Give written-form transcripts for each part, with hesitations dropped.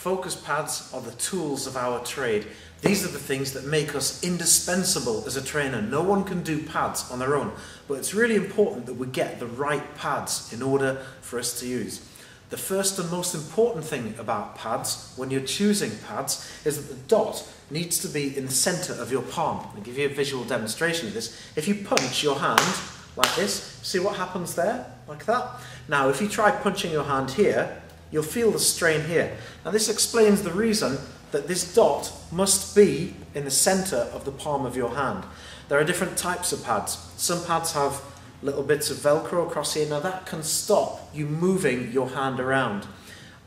Focus pads are the tools of our trade. These are the things that make us indispensable as a trainer. No one can do pads on their own, but it's really important that we get the right pads in order for us to use. The first and most important thing about pads, when you're choosing pads, is that the dot needs to be in the center of your palm. I'll give you a visual demonstration of this. If you punch your hand like this, see what happens there? Like that? Now, if you try punching your hand here, you'll feel the strain here. Now, this explains the reason that this dot must be in the center of the palm of your hand. There are different types of pads. Some pads have little bits of Velcro across here. Now, that can stop you moving your hand around.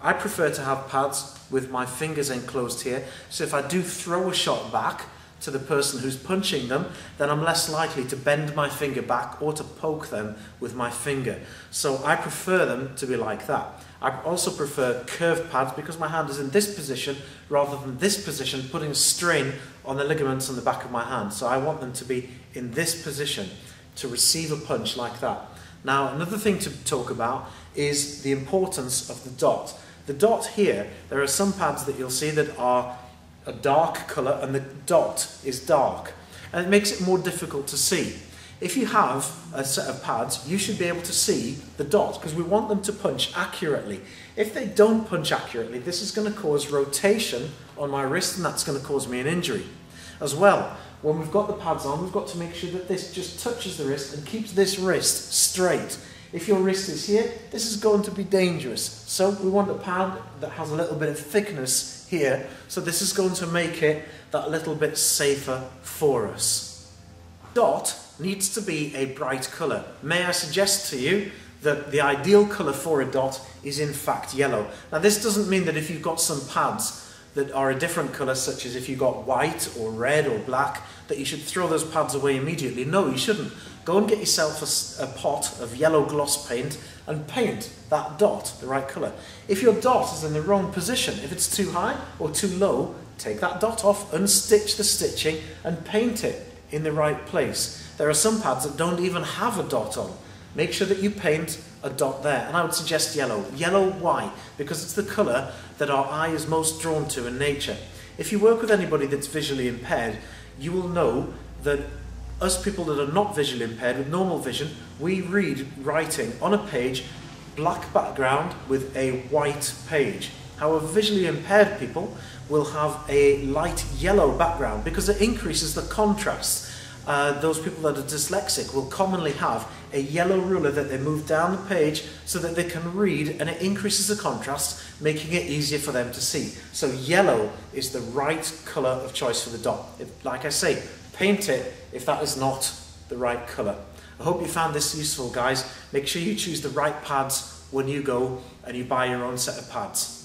I prefer to have pads with my fingers enclosed here, so if I do throw a shot back to the person who's punching them, then I'm less likely to bend my finger back or to poke them with my finger. So I prefer them to be like that. I also prefer curved pads because my hand is in this position rather than this position, putting a strain on the ligaments on the back of my hand. So I want them to be in this position to receive a punch like that. Now, another thing to talk about is the importance of the dot. The dot here, there are some pads that you'll see that are a dark colour and the dot is dark, and it makes it more difficult to see. If you have a set of pads, you should be able to see the dot because we want them to punch accurately. If they don't punch accurately, this is going to cause rotation on my wrist and that's going to cause me an injury. As well, when we've got the pads on, we've got to make sure that this just touches the wrist and keeps this wrist straight. If your wrist is here, this is going to be dangerous. So we want a pad that has a little bit of thickness here, so this is going to make it that little bit safer for us. Dot needs to be a bright colour. May I suggest to you that the ideal colour for a dot is in fact yellow. Now, this doesn't mean that if you've got some pads that are a different colour, such as if you've got white or red or black, that you should throw those pads away immediately. No, you shouldn't. Go and get yourself a pot of yellow gloss paint and paint that dot the right colour. If your dot is in the wrong position, if it's too high or too low, take that dot off, unstitch the stitching and paint it in the right place. There are some pads that don't even have a dot on. Make sure that you paint a dot there, and I would suggest yellow. Yellow, why? Because it's the colour that our eye is most drawn to in nature. If you work with anybody that's visually impaired, you will know that us people that are not visually impaired, with normal vision, we read writing on a page, black background with a white page. However, visually impaired people will have a light yellow background because it increases the contrast. Those people that are dyslexic will commonly have a yellow ruler that they move down the page so that they can read, and it increases the contrast, making it easier for them to see. So yellow is the right colour of choice for the dot. Like I say, paint it if that is not the right colour. I hope you found this useful, guys. Make sure you choose the right pads when you go and you buy your own set of pads.